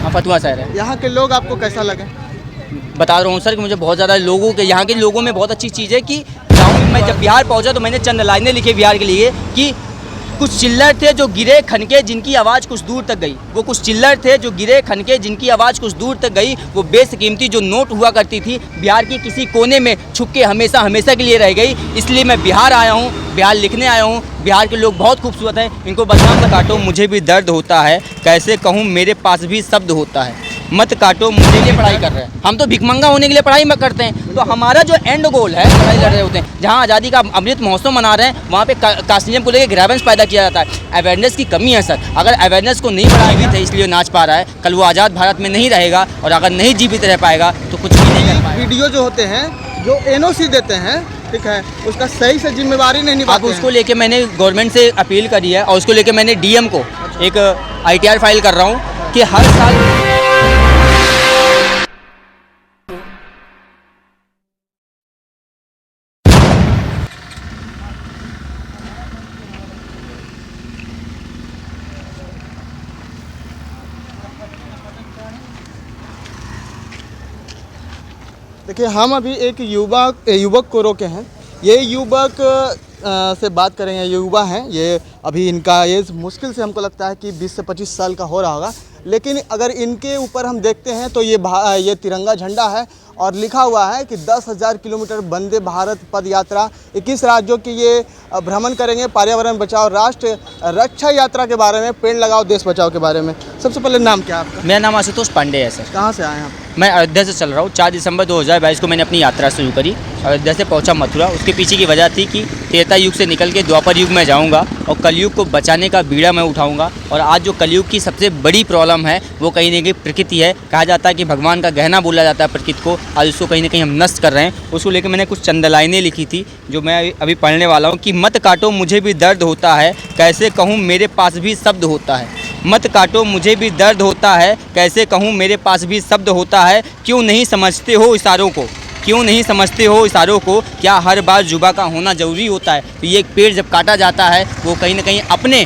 हाँ, फतुहा शहर है। यहाँ के लोग आपको कैसा लगे? बता रहा हूँ सर कि मुझे बहुत ज़्यादा लोगों के, यहाँ के लोगों में बहुत अच्छी चीज़ है कि गाँव में मैं जब बिहार पहुँचा तो मैंने चंद लाइनें लिखी बिहार के लिए कि कुछ चिल्लर थे जो गिरे खनके जिनकी आवाज़ कुछ दूर तक गई। वो कुछ चिल्लर थे जो गिरे खनके जिनकी आवाज़ कुछ दूर तक गई। वो बेशकीमती जो नोट हुआ करती थी बिहार की किसी कोने में छुप के हमेशा हमेशा के लिए रह गई। इसलिए मैं बिहार आया हूँ, बिहार लिखने आया हूँ। बिहार के लोग बहुत खूबसूरत हैं, इनको बदनाम मत काटो, मुझे भी दर्द होता है, कैसे कहूँ मेरे पास भी शब्द होता है। मत काटो, मुझे लिए पढ़ाई कर रहे हैं। हम तो भिखमंगा होने के लिए पढ़ाई में करते हैं। तो हमारा जो एंड गोल है, पढ़ाई लड़ रहे होते हैं। जहाँ आज़ादी का अमृत महोत्सव मना रहे हैं वहाँ पे कास्टिज्म को लेकर ग्रेवेंस पैदा किया जाता है। अवेयरनेस की कमी है सर। अगर अवेयरनेस को नहीं बढ़ाया गया था इसलिए नाच पा रहा है, कल वो आज़ाद भारत में नहीं रहेगा और अगर नहीं जीवित रह पाएगा तो कुछ भी नहीं कर पाएगा। वीडियो जो होते हैं, जो NOC देते हैं, ठीक है, उसका सही से जिम्मेवारी नहीं निभाते अब उसको लेके मैंने गवर्नमेंट से अपील करी है और उसको लेके मैंने DM को एक ITR फाइल कर रहा हूँ कि हर साल देखिए, हम अभी एक युवक को रोके हैं। ये युवक से बात करेंगे। ये युवा हैं, ये अभी इनका एज मुश्किल से हमको लगता है कि 20 से 25 साल का हो रहा होगा। लेकिन अगर इनके ऊपर हम देखते हैं तो ये तिरंगा झंडा है और लिखा हुआ है कि 10,000 किलोमीटर वंदे भारत पद यात्रा, 21 राज्यों की ये भ्रमण करेंगे। पर्यावरण बचाओ, राष्ट्र रक्षा यात्रा के बारे में, पेड़ लगाओ देश बचाओ के बारे में। सबसे पहले नाम क्या है आपका? मेरा नाम आशुतोष पांडे है सर। कहाँ से आए हैं आप? मैं अयोध्या से चल रहा हूँ। 4 दिसंबर 2022 को मैंने अपनी यात्रा शुरू करी। अयोध्या से पहुँचा मथुरा। उसके पीछे की वजह थी कि त्रेता युग से निकल के द्वापर युग में जाऊँगा और कलयुग को बचाने का बीड़ा मैं उठाऊँगा। और आज जो कलयुग की सबसे बड़ी प्रॉब्लम है वो कहीं ना कहीं प्रकृति है। कहा जाता है कि भगवान का गहना बोला जाता है प्रकृति को। आज उसको कहीं ना कहीं हम नष्ट कर रहे हैं। उसको लेकर मैंने कुछ चंद लाइनें लिखी थी जो मैं अभी पढ़ने वाला हूँ कि मत काटो, मुझे भी दर्द होता है, कैसे कहूँ मेरे पास भी शब्द होता है। मत काटो, मुझे भी दर्द होता है, कैसे कहूँ मेरे पास भी शब्द होता है। क्यों नहीं समझते हो इशारों को, क्यों नहीं समझते हो इशारों को, क्या हर बार जुबा का होना ज़रूरी होता है। तो ये एक पेड़ जब काटा जाता है वो कहीं ना कहीं अपने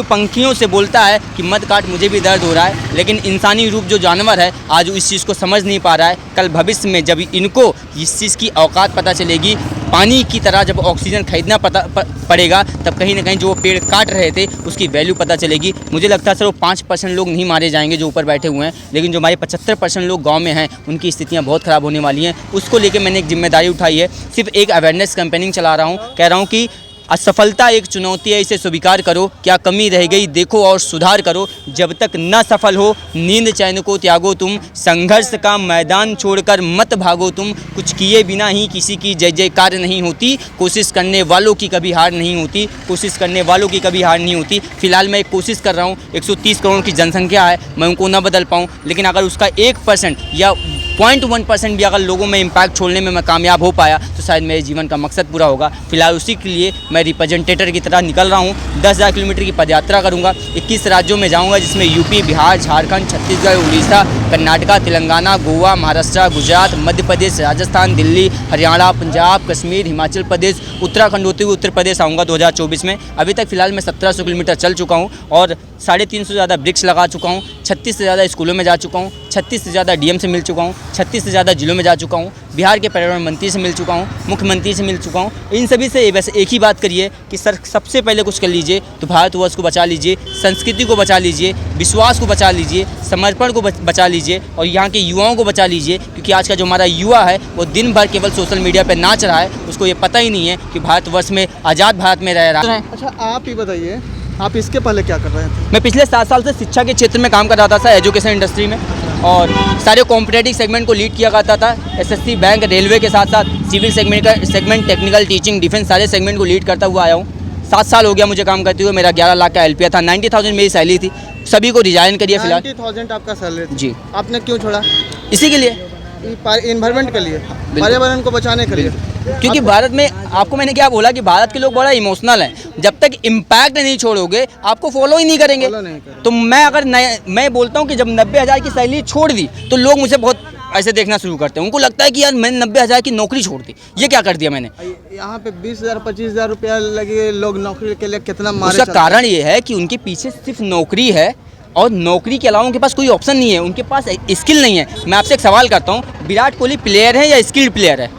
पंखियों से बोलता है कि मत काट, मुझे भी दर्द हो रहा है। लेकिन इंसानी रूप जो जानवर है आज इस चीज़ को समझ नहीं पा रहा है। कल भविष्य में जब इनको इस चीज़ की औकात पता चलेगी, पानी की तरह जब ऑक्सीजन खरीदना पड़ेगा, तब कहीं ना कहीं जो वो पेड़ काट रहे थे उसकी वैल्यू पता चलेगी। मुझे लगता है सर वो 5% लोग नहीं मारे जाएंगे जो ऊपर बैठे हुए हैं, लेकिन जो हमारे 75% लोग गाँव में हैं उनकी स्थितियाँ बहुत ख़राब होने वाली हैं। उसको लेकर मैंने एक जिम्मेदारी उठाई है। सिर्फ एक अवेयरनेस कैंपेनिंग चला रहा हूँ। कह रहा हूँ कि असफलता एक चुनौती है, इसे स्वीकार करो। क्या कमी रह गई देखो और सुधार करो। जब तक न सफल हो नींद चैन को त्यागो तुम, संघर्ष का मैदान छोड़कर मत भागो तुम। कुछ किए बिना ही किसी की जय जयकार नहीं होती, कोशिश करने वालों की कभी हार नहीं होती, कोशिश करने वालों की कभी हार नहीं होती। फिलहाल मैं एक कोशिश कर रहा हूँ। 130 करोड़ की जनसंख्या है, मैं उनको ना बदल पाऊँ, लेकिन अगर उसका 1% या 0.1% भी अगर लोगों में इम्पैक्ट छोड़ने में मैं कामयाब हो पाया तो शायद मेरे जीवन का मकसद पूरा होगा। फिलहाल उसी के लिए मैं रिप्रेजेंटेटर की तरह निकल रहा हूँ। 10,000 किलोमीटर की पदयात्रा करूँगा। 21 राज्यों में जाऊँगा जिसमें यूपी, बिहार, झारखंड, छत्तीसगढ़, उड़ीसा, कर्नाटका, तेलंगाना, गोवा, महाराष्ट्र, गुजरात, मध्य प्रदेश, राजस्थान, दिल्ली, हरियाणा, पंजाब, कश्मीर, हिमाचल प्रदेश, उत्तराखंड होते हुए उत्तर प्रदेश आऊँगा 2024 में। अभी तक फिलहाल मैं 1700 किलोमीटर चल चुका हूँ और 350 से ज़्यादा वृक्ष लगा चुका हूँ। 36 से ज़्यादा स्कूलों में जा चुका हूँ। 36 से ज़्यादा DM से मिल चुका हूँ। 36 से ज़्यादा जिलों में जा चुका हूँ। बिहार के पर्यावरण मंत्री से मिल चुका हूँ, मुख्यमंत्री से मिल चुका हूँ। इन सभी से वैसे एक ही बात करिए कि सर सबसे पहले कुछ कर लीजिए तो भारतवर्ष को बचा लीजिए, संस्कृति को बचा लीजिए, विश्वास को बचा लीजिए, समर्पण को बचा लीजिए और यहाँ के युवाओं को बचा लीजिए। क्योंकि आज का जो हमारा युवा है वो दिन भर केवल सोशल मीडिया पर नाच रहा है। उसको ये पता ही नहीं है कि भारतवर्ष में आज़ाद भारत में रह रहा है। अच्छा, आप ही बताइए, आप इसके पहले क्या कर रहे थे? मैं पिछले 7 साल से शिक्षा के क्षेत्र में काम कर रहा था सर, एजुकेशन इंडस्ट्री में, और सारे कॉम्पिटेटिव सेगमेंट को लीड किया करता था। SSC, बैंक, रेलवे के साथ साथ civil segment, technical, teaching, defence, सारे सेगमेंट को लीड करता हुआ आया हूँ। 7 साल हो गया मुझे काम करते हुए। मेरा 11 लाख का LPA था, 90,000 मेरी सैलरी थी। सभी को रिजाइन करिए फिलहाल। 90,000 आपका सैलरी थी जी। आपने क्यों छोड़ा? इसी के लिए, इन्वायरमेंट के लिए, पर्यावरण को बचाने के लिए। क्योंकि भारत में आपको मैंने क्या बोला कि भारत के लोग बड़ा इमोशनल हैं। जब तक इम्पैक्ट नहीं छोड़ोगे आपको फॉलो ही नहीं करेंगे। तो मैं बोलता हूँ कि जब 90,000 की सैलरी छोड़ दी तो लोग मुझे बहुत ऐसे देखना शुरू करते हैं। उनको लगता है कि यार मैंने 90,000 की नौकरी छोड़ दी, ये क्या कर दिया मैंने। यहाँ पे 20,000 25,000 रुपया लगे लोग नौकरी के लिए कितना मारे। उसका कारण ये है कि उनके पीछे सिर्फ नौकरी है, और नौकरी के अलावा उनके पास कोई ऑप्शन नहीं है, उनके पास स्किल नहीं है। मैं आपसे एक सवाल करता हूँ, विराट कोहली प्लेयर है या स्किल्ड प्लेयर है?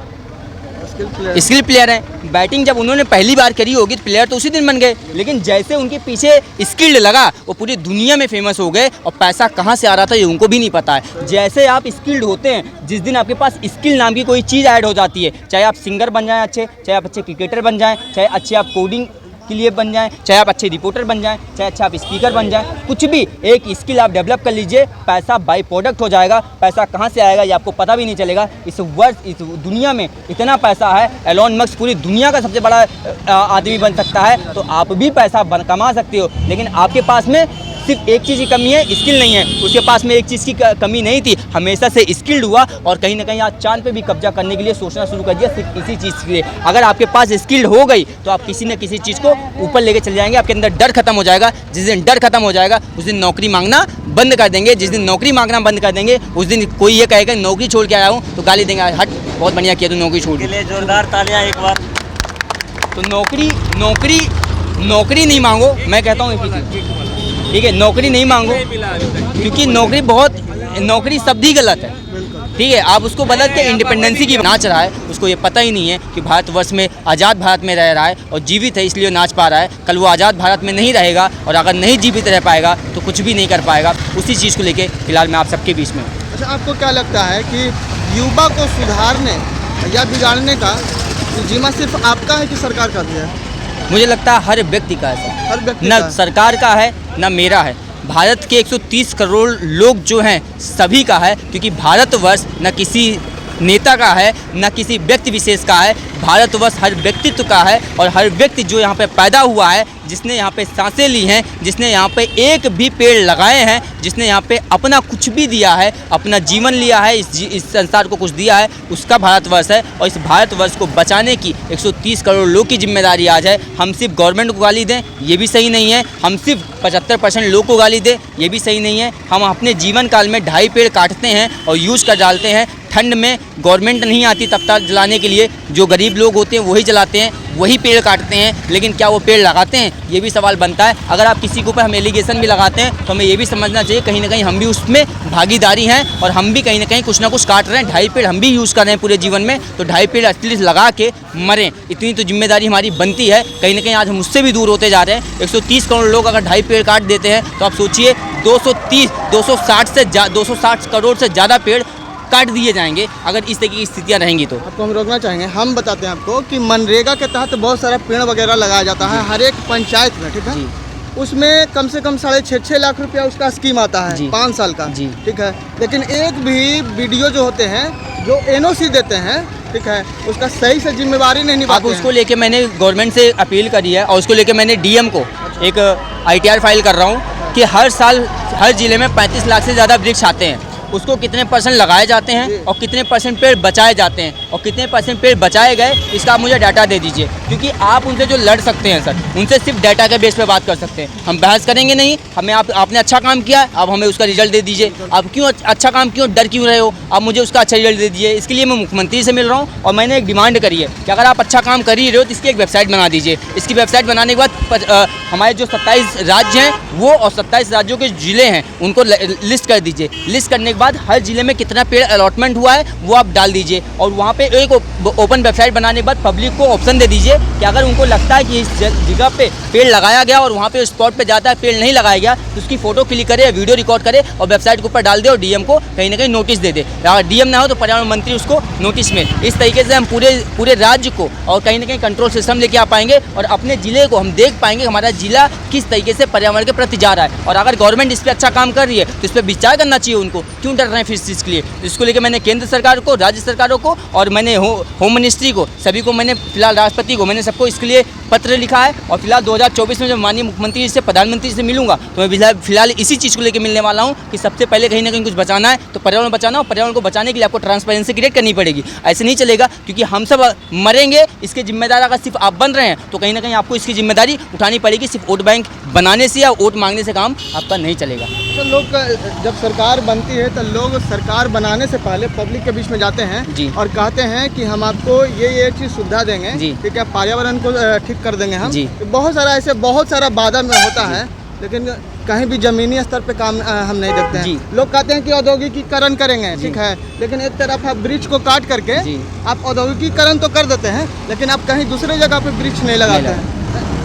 स्किल प्लेयर है। बैटिंग जब उन्होंने पहली बार करी होगी तो प्लेयर तो उसी दिन बन गए, लेकिन जैसे उनके पीछे स्किल्ड लगा वो पूरी दुनिया में फेमस हो गए, और पैसा कहाँ से आ रहा था ये उनको भी नहीं पता है। जैसे आप स्किल्ड होते हैं, जिस दिन आपके पास स्किल नाम की कोई चीज़ ऐड हो जाती है, चाहे आप सिंगर बन जाएं अच्छे, चाहे आप अच्छे क्रिकेटर बन जाएं, चाहे अच्छे आप कोडिंग के लिए बन जाएं, चाहे आप अच्छे रिपोर्टर बन जाएं, चाहे अच्छा आप स्पीकर बन जाएं, कुछ भी एक स्किल आप डेवलप कर लीजिए, पैसा बाई प्रोडक्ट हो जाएगा। पैसा कहाँ से आएगा ये आपको पता भी नहीं चलेगा। इस दुनिया में इतना पैसा है, एलोन मस्क पूरी दुनिया का सबसे बड़ा आदमी बन सकता है, तो आप भी पैसा कमा सकते हो। लेकिन आपके पास में सिर्फ एक चीज़ की कमी है, स्किल नहीं है। उसके पास में एक चीज़ की कमी नहीं थी, हमेशा से स्किल्ड हुआ, और कहीं ना कहीं आज चांद पे भी कब्जा करने के लिए सोचना शुरू कर दिया सिर्फ इसी चीज़ के लिए। अगर आपके पास स्किल्ड हो गई तो आप किसी न किसी चीज़ को ऊपर लेके चले जाएंगे, आपके अंदर डर खत्म हो जाएगा। जिस दिन डर खत्म हो जाएगा उस दिन नौकरी मांगना बंद कर देंगे। जिस दिन नौकरी मांगना बंद कर देंगे उस दिन कोई ये कहेगा नौकरी छोड़ के आया हूँ तो गाली देंगे, हट बहुत बढ़िया किया तू नौकरी छोड़ के लिए, जोरदार तालियां एक बार। तो नौकरी नहीं मांगो, मैं कहता हूँ ठीक है, नौकरी नहीं मांगो, क्योंकि नौकरी शब्द ही गलत है। ठीक है, आप उसको बदल के इंडिपेंडेंसी की नाच रहा है, उसको ये पता ही नहीं है कि भारतवर्ष में आज़ाद भारत में रह रहा है और जीवित है इसलिए नाच पा रहा है। कल वो आज़ाद भारत में नहीं रहेगा और अगर नहीं जीवित रह पाएगा तो कुछ भी नहीं कर पाएगा। उसी चीज़ को लेके फिलहाल मैं आप सबके बीच में हूँ। अच्छा, आपको क्या लगता है कि युवा को सुधारने या बिगाड़ने का जिम्मा सिर्फ आपका है कि सरकार का भी है? मुझे लगता है हर व्यक्ति का है सर, हर व्यक्ति न का है। सरकार का है न मेरा है। भारत के 130 करोड़ लोग जो हैं सभी का है, क्योंकि भारतवर्ष न किसी नेता का है न किसी व्यक्ति विशेष का है। भारतवर्ष हर व्यक्तित्व का है, और हर व्यक्ति जो यहाँ पे पैदा हुआ है, जिसने यहाँ पे सांसें ली हैं, जिसने यहाँ पे एक भी पेड़ लगाए हैं, जिसने यहाँ पे अपना कुछ भी दिया है, अपना जीवन लिया है, इस संसार को कुछ दिया है, उसका भारतवर्ष है। और इस भारतवर्ष को बचाने की 130 करोड़ लोग की जिम्मेदारी आज है। हम सिर्फ गवर्नमेंट को गाली दें ये भी सही नहीं है, हम सिर्फ 75% लोग को गाली दें ये भी सही नहीं है। हम अपने जीवन काल में 2.5 पेड़ काटते हैं और यूज़ कर डालते हैं। ठंड में गवर्नमेंट नहीं आती तब तक जलाने के लिए, जो गरीब लोग होते हैं वही जलाते हैं, वही पेड़ काटते हैं, लेकिन क्या वो पेड़ लगाते हैं ये भी सवाल बनता है। अगर आप किसी के ऊपर हम एलिगेशन भी लगाते हैं तो हमें ये भी समझना चाहिए कहीं ना कहीं हम भी उसमें भागीदारी हैं, और हम भी कहीं ना कहीं कुछ ना कुछ काट रहे हैं। 2.5 पेड़ हम भी यूज़ कर रहे हैं पूरे जीवन में, तो 2.5 पेड़ एटलीस्ट लगा के मरें, इतनी तो जिम्मेदारी हमारी बनती है। कहीं ना कहीं आज हम उससे भी दूर होते जा रहे हैं। 130 करोड़ लोग अगर 2.5 पेड़ काट देते हैं तो आप सोचिए 260 करोड़ से ज़्यादा पेड़ काट दिए जाएंगे अगर इस तरीके की स्थितियाँ रहेंगी तो। आपको हम रोकना चाहेंगे। हम बताते हैं आपको कि मनरेगा के तहत बहुत सारा पेड़ वगैरह लगाया जाता है हर एक पंचायत में, ठीक है। जी। उसमें कम से कम 6.5 लाख रुपया उसका स्कीम आता है जी। 5 साल का, जी। ठीक है। लेकिन एक भी वीडियो जो होते हैं जो NOC देते हैं, ठीक है, उसका सही से जिम्मेवारी नहीं निभाते अब उसको हैं। लेके मैंने गवर्नमेंट से अपील करी है, और उसको लेके मैंने DM को एक ITR फाइल कर रहा हूँ कि हर साल हर ज़िले में 35 लाख से ज़्यादा वृक्ष आते हैं, उसको कितने % लगाए जाते हैं और कितने % पेड़ बचाए जाते हैं और कितने % पेड़ बचाए गए, इसका आप मुझे डाटा दे दीजिए। क्योंकि आप उनसे जो लड़ सकते हैं सर, उनसे सिर्फ डाटा के बेस पे बात कर सकते हैं। हम बहस करेंगे नहीं, हमें आपने अच्छा काम किया, आप हमें उसका रिजल्ट दे दीजिए। आप क्यों अच्छा काम क्यों डर क्यों रहे हो, आप मुझे उसका अच्छा रिजल्ट दे दीजिए। इसके लिए मैं मुख्यमंत्री से मिल रहा हूँ और मैंने एक डिमांड करी है कि अगर आप अच्छा काम कर ही रहे हो तो इसकी एक वेबसाइट बना दीजिए। इसकी वेबसाइट बनाने के बाद हमारे जो 27 राज्य हैं वो और 27 राज्यों के ज़िले हैं उनको लिस्ट कर दीजिए। लिस्ट करने के बाद हर ज़िले में कितना पेड़ अलॉटमेंट हुआ है वो आप डाल दीजिए, और वहाँ पे एक ओपन वेबसाइट बनाने के बाद पब्लिक को ऑप्शन दे दीजिए कि अगर उनको लगता है कि इस जगह पे पेड़ लगाया गया और वहाँ पे स्पॉट पे जाता है पेड़ नहीं लगाया गया तो उसकी फ़ोटो क्लिक करे, वीडियो रिकॉर्ड करे और वेबसाइट के ऊपर डाल दे और DM को कहीं ना कहीं नोटिस दे दे। अगर DM ना हो तो पर्यावरण मंत्री उसको नोटिस में। इस तरीके से हम पूरे राज्य को और कहीं ना कहीं कंट्रोल सिस्टम लेके आ पाएंगे और अपने ज़िले को हम देख पाएंगे हमारा ज़िला किस तरीके से पर्यावरण के प्रति जा रहा है। और अगर गवर्नमेंट इस पर अच्छा काम कर रही है तो इस पर विचार करना चाहिए उनको, क्यों डर रहे हैं फिर इस चीज़ के लिए। इसको लेकर मैंने केंद्र सरकार को, राज्य सरकारों को और मैंने होम मिनिस्ट्री को, सभी को मैंने फिलहाल राष्ट्रपति को, मैंने सबको इसके लिए पत्र लिखा है। और फिलहाल 2024 में जब माननीय मुख्यमंत्री से, प्रधानमंत्री से मिलूंगा तो मैं फिलहाल इसी चीज़ को लेकर मिलने वाला हूँ कि सबसे पहले कहीं ना कहीं कुछ बचाना है तो पर्यावरण बचाना, और पर्यावरण को बचाने के लिए आपको ट्रांसपेरेंसी क्रिएट करनी पड़ेगी। ऐसे नहीं चलेगा क्योंकि हम सब मरेंगे, इसके जिम्मेदार अगर सिर्फ आप बन रहे हैं तो कहीं ना कहीं आपको इसकी जिम्मेदारी उठानी पड़ेगी। सिर्फ वोट बैंक बनाने से या वोट मांगने से काम आपका नहीं चलेगा। तो लोग जब सरकार बनती है तो लोग सरकार बनाने से पहले पब्लिक के बीच में जाते हैं जी। और कहते हैं कि हम आपको ये चीज़ सुविधा देंगे, जी। ठीक है, पर्यावरण को ठीक कर देंगे हम। जी। बहुत सारा बाधा में होता है। लेकिन कहीं भी ज़मीनी स्तर पे काम हम नहीं देखते हैं। जी। लोग कहते हैं कि औद्योगिकीकरण करेंगे, ठीक है, लेकिन एक तरफ आप ब्रिज को काट करके जी। आप औद्योगिकीकरण तो कर देते हैं, लेकिन आप कहीं दूसरे जगह पे वृक्ष नहीं लगाते हैं।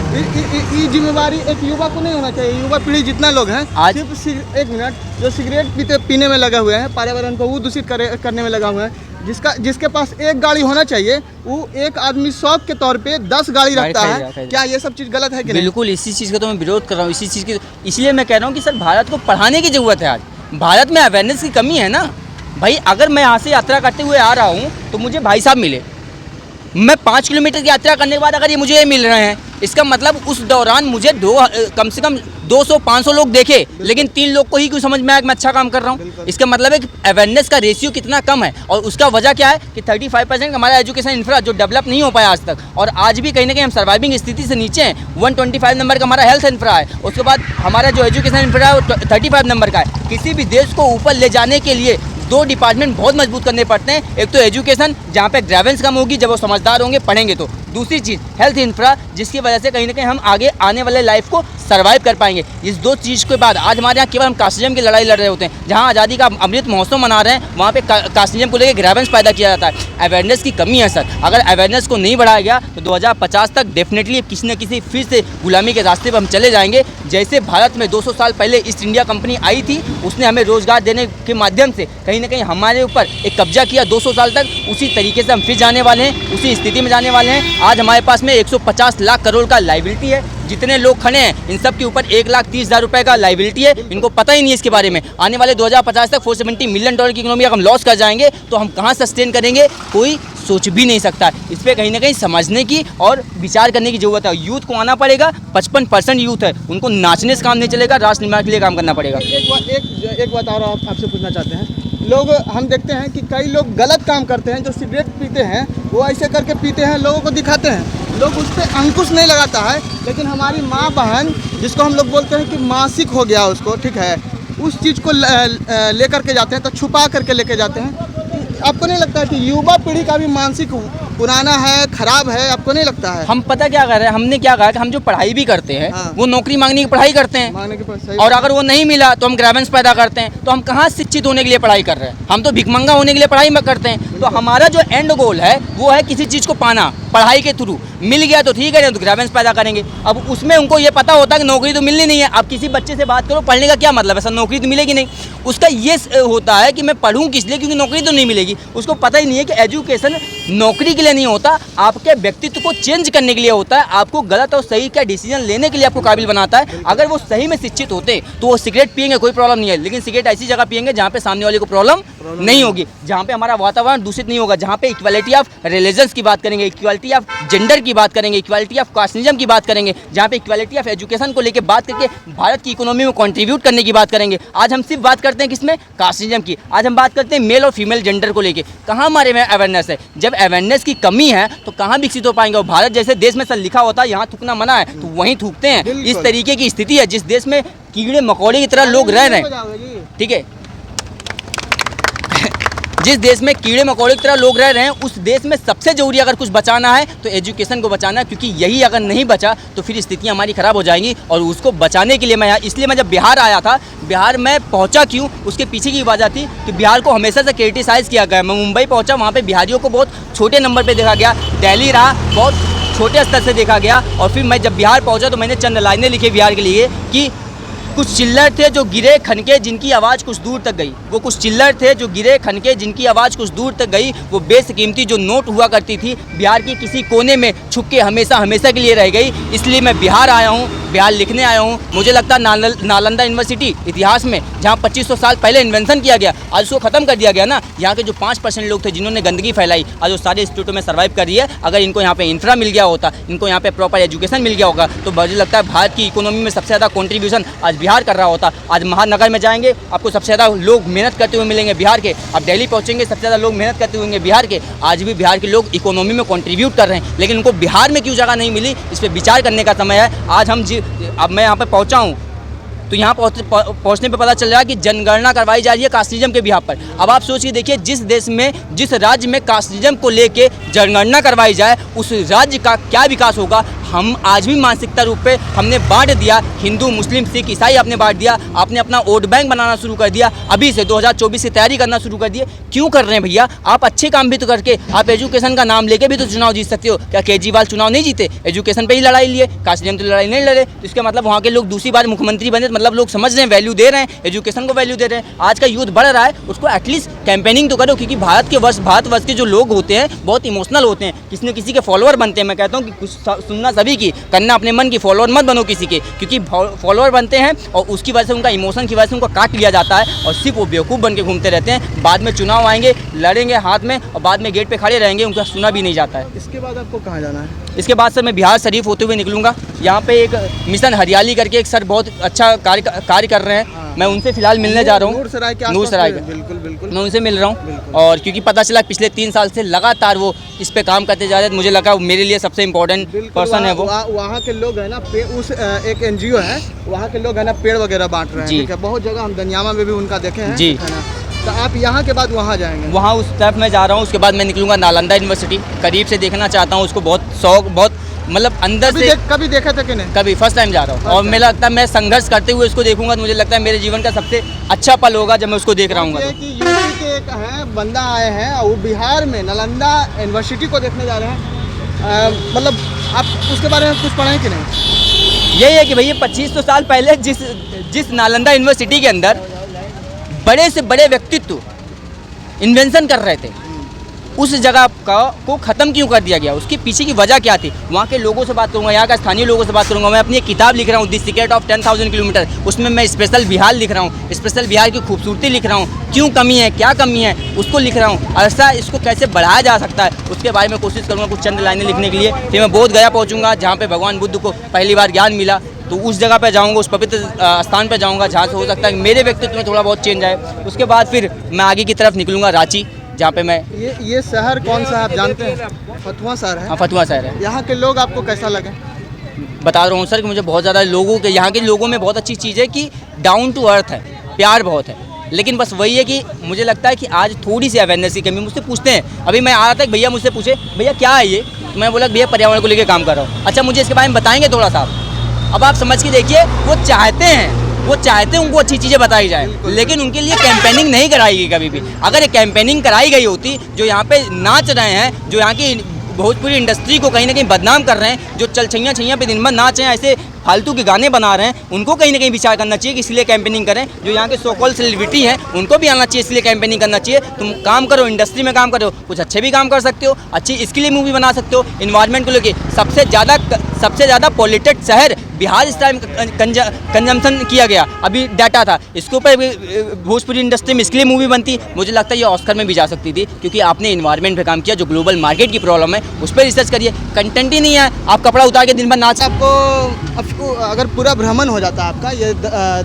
ये जिम्मेवारी एक युवा को नहीं होना चाहिए। युवा पीढ़ी जितना लोग हैं आज- सिर्फ एक मिनट, जो सिगरेट पीने में लगे हुए हैं, पर्यावरण को वो दूषित करने में लगा हुआ है, जिसके पास एक गाड़ी होना चाहिए, वो एक आदमी शौक के तौर पे 10 गाड़ी रखता है। क्या ये सब चीज़ गलत है कि नहीं? बिल्कुल, इसी चीज़ का तो मैं विरोध कर रहा हूँ, इसी चीज़ की। इसलिए मैं कह रहा हूँ कि सर भारत को पढ़ाने की ज़रूरत है। आज भारत में अवेयरनेस की कमी है ना भाई। अगर मैं यहाँ से यात्रा करते हुए आ रहा हूँ तो मुझे भाई साहब मिले, मैं 5 किलोमीटर की यात्रा करने के बाद अगर ये मुझे मिल रहे हैं, इसका मतलब उस दौरान मुझे कम से कम 200-500 लोग देखे, लेकिन 3 लोग को ही क्यों समझ में आया कि मैं अच्छा काम कर रहा हूँ। इसका मतलब है कि अवेयरनेस का रेशियो कितना कम है, और उसका वजह क्या है कि 35% हमारा एजुकेशन इंफ्रा जो डेवलप नहीं हो पाया आज तक, और आज भी कहीं ना कहीं हम सर्वाइविंग स्थिति से नीचे हैं। 125 नंबर का हमारा हेल्थ इंफ्रा है, उसके बाद हमारा जो एजुकेशन इंफ्रा है वो 35 नंबर का है। किसी भी देश को ऊपर ले जाने के लिए 2 डिपार्टमेंट बहुत मजबूत करने पड़ते हैं। एक तो एजुकेशन, जहाँ पे ग्रेवेंस कम होगी, जब वो समझदार होंगे, पढ़ेंगे तो। दूसरी चीज़ हेल्थ इंफ्रा, जिसकी वजह से कहीं ना कहीं हम आगे आने वाले लाइफ को सर्वाइव कर पाएंगे। इस 2 चीज़ के बाद आज हमारे यहाँ केवल हम कास्टिज्म की लड़ाई लड़ रहे होते हैं। जहाँ आज़ादी का अमृत महोत्सव मना रहे हैं, वहाँ पे कास्टिज्म को लेकर ग्रेवेंस पैदा किया जाता है। अवेयरनेस की कमी है सर। अगर अवेयरनेस को नहीं बढ़ाया गया तो 2050 तक डेफिनेटली किसी न किसी फिर से गुलामी के रास्ते पर हम चले जाएंगे। जैसे भारत में 200 साल पहले ईस्ट इंडिया कंपनी आई थी, उसने हमें रोजगार देने के माध्यम से कहीं ना कहीं हमारे ऊपर एक कब्जा किया 200 साल तक, उसी तरीके से हम फिर जाने वाले हैं, उसी स्थिति में जाने वाले हैं। आज हमारे पास में 150 लाख करोड़ का लायबिलिटी है। जितने लोग खड़े हैं इन सब के ऊपर 1,30,000 रुपए का लायबिलिटी है। इनको पता ही नहीं है इसके बारे में। आने वाले 2050 तक $470 मिलियन की इकोनॉमी अगर हम लॉस कर जाएंगे तो हम कहाँ सस्टेन करेंगे, कोई सोच भी नहीं सकता। इस पर कहीं ना कहीं समझने की और विचार करने की जरूरत है। यूथ को आना पड़ेगा। 55% यूथ है, उनको नाचने से काम नहीं चलेगा, राष्ट्र निर्माण के लिए काम करना पड़ेगा। एक बात और आपसे पूछना चाहते हैं। लोग हम देखते हैं कि कई लोग गलत काम करते हैं, जो सिगरेट पीते हैं वो ऐसे करके पीते हैं, लोगों को दिखाते हैं, लोग उस पर अंकुश नहीं लगाता है। लेकिन हमारी माँ बहन, जिसको हम लोग बोलते हैं कि मासिक हो गया उसको, ठीक है, उस चीज़ को लेकर के जाते हैं, तो छुपा करके लेके जाते हैं। आपको नहीं लगता है कि युवा पीढ़ी का भी मानसिक पुराना है, खराब है? आपको नहीं लगता है? हम पता क्या कर रहे हैं, हमने क्या कहा कि हम जो पढ़ाई भी करते हैं हाँ। वो नौकरी मांगने की पढ़ाई करते हैं, मांगने के पास सही। और अगर वो नहीं मिला तो हम ग्रेवेंस पैदा करते हैं। तो हम कहाँ शिक्षित होने के लिए पढ़ाई कर रहे हैं, हम तो भिखमंगा होने के लिए पढ़ाई करते हैं। तो हमारा जो एंड गोल है वो है किसी चीज़ को पाना, पढ़ाई के थ्रू। मिल गया तो ठीक है, नहीं तो ग्रेवेंस पैदा करेंगे। अब उसमें उनको ये पता होता है कि नौकरी तो मिलनी नहीं है। अब किसी बच्चे से बात करो, पढ़ने का क्या मतलब है सर, नौकरी तो मिलेगी नहीं। उसका ये होता है कि मैं पढ़ूँ किस लिए, क्योंकि नौकरी तो नहीं मिलेगी। उसको पता ही नहीं है कि एजुकेशन नौकरी के लिए नहीं होता, आपके व्यक्तित्व को चेंज करने के लिए होता है, आपको गलत और सही का डिसीजन लेने के लिए आपको काबिल बनाता है। अगर वो सही में शिक्षित होते तो वो सिगरेट पियेंगे, कोई प्रॉब्लम नहीं है, लेकिन सिगरेट ऐसी जगह पियेंगे जहाँ पे सामने वाले को प्रॉब्लम नहीं होगी, जहाँ पे हमारा वातावरण दूषित नहीं होगा, जहाँ पे इक्वालिटी ऑफ रिलीजन्स की बात करेंगे, इक्वालिटी ऑफ जेंडर की बात करेंगे, इक्वालिटी ऑफ कास्टिज्म की बात करेंगे, जहाँ पे इक्वालिटी ऑफ एजुकेशन को लेकर बात करके भारत की इकोनॉमी में कंट्रीब्यूट करने की बात करेंगे। आज हम सिर्फ बात करते हैं किसमें, कास्टिज्म की। आज हम बात करते हैं मेल और फीमेल जेंडर को लेकर। कहाँ हमारे में अवेयरनेस है? जब अवेयरनेस की कमी है तो कहाँ विकसित हो पाएंगे। और भारत जैसे देश में सर लिखा होता है यहाँ थूकना मना है, तो वहीं थूकते हैं। इस तरीके की स्थिति है जिस देश में कीड़े मकोड़े की तरह लोग रह रहे हैं, ठीक है, जिस देश में कीड़े मकोड़े की तरह लोग रह रहे हैं, उस देश में सबसे जरूरी अगर कुछ बचाना है तो एजुकेशन को बचाना है, क्योंकि यही अगर नहीं बचा तो फिर स्थितियां हमारी ख़राब हो जाएंगी। और उसको बचाने के लिए मैं इसलिए मैं जब बिहार आया था, बिहार में पहुंचा क्यों, उसके पीछे की वजह थी कि बिहार को हमेशा से क्रिटिसाइज़ किया गया। मैं मुंबई पहुँचा, वहाँ पर बिहारियों को बहुत छोटे नंबर पर देखा गया। दिल्ली रहा, बहुत छोटे स्तर से देखा गया। और फिर मैं जब बिहार पहुँचा तो मैंने चंद लाइनें लिखी बिहार के लिए कि कुछ चिल्लर थे जो गिरे खनके जिनकी आवाज़ कुछ दूर तक गई। वो कुछ चिल्लर थे जो गिरे खनके जिनकी आवाज़ कुछ दूर तक गई। वो बेशकीमती जो नोट हुआ करती थी बिहार की किसी कोने में छुप के हमेशा हमेशा के लिए रह गई। इसलिए मैं बिहार आया हूँ, बिहार लिखने आया हूँ। मुझे लगता है नालंदा यूनिवर्सिटी इतिहास में जहाँ 2500 साल पहले इन्वेंशन किया गया, आज उसको ख़त्म कर दिया गया ना। यहाँ के जो 5% लोग थे जिन्होंने गंदगी फैलाई, आज वो सारे इंस्टीट्यूटों में सर्वाइव कर रही है। अगर इनको यहाँ पे इंफ्रा मिल गया होता, इनको यहाँ पे प्रॉपर एजुकेशन मिल गया होगा, तो मुझे लगता है भारत की इकोनॉमी में सबसे ज़्यादा कॉन्ट्रीब्यूशन आज बिहार कर रहा होता। आज महानगर में जाएंगे, आपको सबसे ज़्यादा लोग मेहनत करते हुए मिलेंगे बिहार के। आप दिल्ली पहुँचेंगे, सबसे ज़्यादा लोग मेहनत करते हुए बिहार के। आज भी बिहार के लोग इकोनॉमी में कंट्रीब्यूट कर रहे हैं, लेकिन उनको बिहार में क्यों जगह नहीं मिली, इस पर विचार करने का समय है। आज अब मैं यहाँ पे पहुँचा हूँ तो यहाँ पहुँचने पे पता चल रहा है कि जनगणना करवाई जा रही है कास्टिज्म के बिहार पर। अब आप सोचिए, देखिए, जिस देश में, जिस राज्य में कास्टिज्म को लेके जनगणना करवाई जाए, उस राज्य का क्या विकास होगा। हम आज भी मानसिकता रूप पे हमने बांट दिया, हिंदू मुस्लिम सिख ईसाई आपने बांट दिया, आपने अपना वोट बैंक बनाना शुरू कर दिया। अभी से 2024 की तैयारी करना शुरू कर दिए। क्यों कर रहे हैं भैया? आप अच्छे काम भी तो करके, आप एजुकेशन का नाम लेके भी तो चुनाव जीत सकते हो। क्या केजरीवाल चुनाव नहीं जीते? एजुकेशन पे ही लड़ाई लिए, काशी तो लड़ाई नहीं लड़े। तो इसका मतलब वहाँ के लोग दूसरी बार मुख्यमंत्री बने, मतलब लोग समझ रहे हैं, वैल्यू दे रहे हैं, एजुकेशन को वैल्यू दे रहे हैं। आज का यूथ बढ़ रहा है, उसको एटलीस्ट कैंपेनिंग तो करो, क्योंकि भारतवर्ष के जो लोग होते हैं बहुत इमोशनल होते हैं, किसी न किसी के फॉलोअर बनते हैं। मैं कहता हूँ कि कुछ सुनना सभी की, करना अपने मन की, फॉलोअर मत बनो किसी के, क्योंकि फॉलोअर बनते हैं और उसकी वजह से उनका इमोशन की वजह से उनको काट लिया जाता है और सिर्फ वो बेवकूफ़ बन के घूमते रहते हैं। बाद में चुनाव आएंगे, लड़ेंगे हाथ में और बाद में गेट पे खड़े रहेंगे, उनका सुना भी नहीं जाता है। इसके बाद आपको कहाँ जाना है? इसके बाद सर मैं बिहार शरीफ होते हुए निकलूंगा। यहाँ पे एक मिशन हरियाली करके एक सर बहुत अच्छा कार्य कर रहे हैं, मैं उनसे फिलहाल मिलने जा रहा हूँ। नूरसराय के नूरसराय आसपास? बिल्कुल बिल्कुल, मैं उनसे मिल रहा हूँ और क्योंकि पता चला पिछले 3 साल से लगातार वो इस पे काम करते जा रहे हैं। मुझे लगा मेरे लिए सबसे इम्पोर्टेंट पर्सन है वो। वहाँ के लोग है ना, उस एक NGO है, वहाँ के लोग है ना पेड़ वगैरह बांट रहे हैं। जी। ठीक है, बहुत जगह हम दनियामा में भी उनका देखे हैं। जी। है ना, तो आप यहाँ के बाद वहाँ जाएंगे? वहाँ उस तरफ मैं जा रहा हूँ। उसके बाद मैं निकलूंगा नालंदा यूनिवर्सिटी, करीब से देखना चाहता हूँ उसको, बहुत शौक, बहुत मतलब अंदर से। कभी देखा था कि नहीं? कभी फर्स्ट टाइम जा रहा हूँ और मुझे लगता है मैं संघर्ष करते हुए उसको देखूंगा तो मुझे लगता है मेरे जीवन का सबसे अच्छा पल होगा जब मैं उसको देख रहा हूँ। कि यूपी के एक है बंदा आए हैं और वो बिहार में नालंदा यूनिवर्सिटी को देखने जा रहे हैं। मतलब आप उसके बारे में कुछ पढ़े हैं कि नहीं? यही है कि भैया 2500 साल पहले जिस नालंदा यूनिवर्सिटी के अंदर बड़े से बड़े व्यक्तित्व इन्वेंशन कर रहे थे, उस जगह को ख़त्म क्यों कर दिया गया? उसके पीछे की वजह क्या थी? वहाँ के लोगों से बात करूँगा, यहाँ का स्थानीय लोगों से बात करूँगा। मैं अपनी एक किताब लिख रहा हूँ, द सीक्रेट ऑफ 10,000 किलोमीटर। उसमें मैं स्पेशल बिहार लिख रहा हूँ, स्पेशल बिहार की खूबसूरती लिख रहा हूँ, क्यों कमी है, क्या कमी है, उसको लिख रहा हूँ। ऐसा इसको कैसे बढ़ाया जा सकता है उसके बारे में कोशिश करूँगा कुछ चंद लाइनें लिखने के लिए। फिर मैं बोध गया पहुँचूँगा, जहाँ पर भगवान बुद्ध को पहली बार ज्ञान मिला, तो उस जगह पे जाऊंगा, उस पवित्र स्थान पे जाऊंगा जहाँ से हो सकता है मेरे व्यक्तित्व में थोड़ा बहुत चेंज आए। उसके बाद फिर मैं आगे की तरफ निकलूंगा, रांची, जहाँ पे मैं। ये शहर कौन सा आप जानते हैं? फतुहा शहर है। हाँ, फतुहा शहर है। यहाँ के लोग आपको कैसा लगे? बता रहा हूँ सर कि मुझे बहुत ज़्यादा लोगों के, यहाँ के लोगों में बहुत अच्छी चीज़ है कि डाउन टू अर्थ है, प्यार बहुत है। लेकिन बस वही है कि मुझे लगता है कि आज थोड़ी सी अवेयरनेस की कमी। मुझसे पूछते हैं, अभी मैं आ रहा था भैया मुझसे पूछे भैया क्या है ये, तो मैं बोला भैया पर्यावरण को लेकर काम कर रहा हूँ। अच्छा मुझे इसके बारे में बताएंगे थोड़ा सा? अब आप समझ के देखिए, वो चाहते हैं उनको अच्छी चीज़ें बताई जाए, लेकिन उनके लिए कैंपेनिंग नहीं कराई गई कभी भी। अगर ये कैंपेनिंग कराई गई होती, जो यहाँ पे नाच रहे हैं, जो यहाँ की भोजपुरी इंडस्ट्री को कहीं ना कहीं बदनाम कर रहे हैं, जो चल छैया पे दिन भर नाच रहे हैं, ऐसे फालतू के गाने बना रहे हैं, उनको कहीं ना कहीं विचार करना चाहिए कि इसलिए कैंपेनिंग करें। जो यहाँ के सो कॉल्ड सेलिब्रिटी हैं उनको भी आना चाहिए, इसलिए कैंपेनिंग करना चाहिए। तुम काम करो, इंडस्ट्री में काम करो, कुछ अच्छे भी काम कर सकते हो, अच्छी इसके लिए मूवी बना सकते हो। इन्वायरमेंट को लेकर सबसे ज़्यादा पॉल्यूटेड शहर बिहार इस टाइम कंजम्पशन किया गया, अभी डाटा था इसके ऊपर भोजपुरी इंडस्ट्री में, इसके लिए मूवी बनती। मुझे लगता है ये ऑस्कर में भी जा सकती थी, क्योंकि आपने इन्वायरमेंट पे काम किया, जो ग्लोबल मार्केट की प्रॉब्लम है उस पर रिसर्च करिए। कंटेंट ही नहीं है, आप कपड़ा उतार के दिन भर नाच। आपको अगर पूरा भ्रमण हो जाता है आपका ये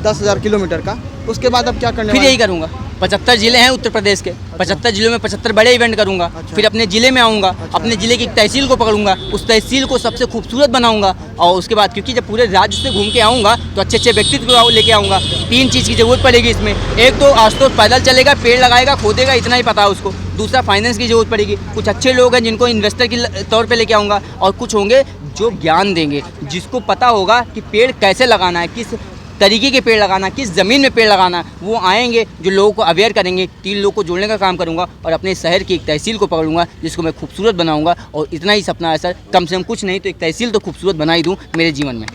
10,000 किलोमीटर का, उसके बाद आप क्या करने? फिर यही करूँगा। 75 ज़िले हैं उत्तर प्रदेश के, 75 ज़िलों में 75 बड़े इवेंट करूँगा। फिर अपने ज़िले में आऊँगा, अपने ज़िले की एक तहसील को पकड़ूंगा, उस तहसील को सबसे खूबसूरत बनाऊँगा। और उसके बाद क्योंकि जब पूरे राज्य से घूम के आऊँगा तो अच्छे अच्छे व्यक्तित्व को लेके आऊँगा। 3 चीज़ की ज़रूरत पड़ेगी इसमें। एक तो आशुतोष पैदल चलेगा, पेड़ लगाएगा, खोदेगा, इतना ही पता है उसको। दूसरा फाइनेंस की ज़रूरत पड़ेगी, कुछ अच्छे लोग हैं जिनको इन्वेस्टर के तौर पर लेके आऊँगा, और कुछ होंगे जो ज्ञान देंगे, जिसको पता होगा कि पेड़ कैसे लगाना है, किस तरीके के पेड़ लगाना, किस ज़मीन में पेड़ लगाना है। वो आएंगे जो लोगों को अवेयर करेंगे। 3 लोग को जोड़ने का काम करूंगा और अपने शहर की एक तहसील को पकड़ूंगा, जिसको मैं खूबसूरत बनाऊंगा। और इतना ही सपना है सर, कम से कम कुछ नहीं तो एक तहसील तो खूबसूरत बना ही दूँ मेरे जीवन में।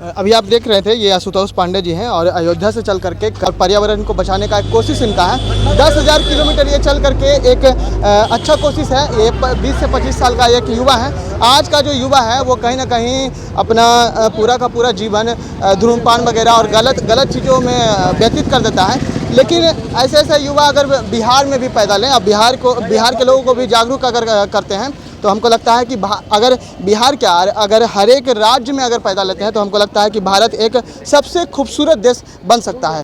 अभी आप देख रहे थे ये आशुतोष पांडे जी हैं और अयोध्या से चल करके पर्यावरण को बचाने का एक कोशिश इनका है। 10,000 किलोमीटर ये चल करके एक अच्छा कोशिश है। ये 20 से 25 साल का एक युवा है। आज का जो युवा है वो कहीं ना कहीं अपना पूरा का पूरा जीवन धूम्रपान वगैरह और गलत चीज़ों में व्यतीत कर देता है। लेकिन ऐसे युवा अगर बिहार में भी पैदा लें, अब बिहार के लोगों को भी जागरूक अगर करते हैं तो हमको लगता है कि अगर बिहार क्या, अगर हर एक राज्य में अगर पैदा लेते हैं तो हमको लगता है कि भारत एक सबसे खूबसूरत देश बन सकता है।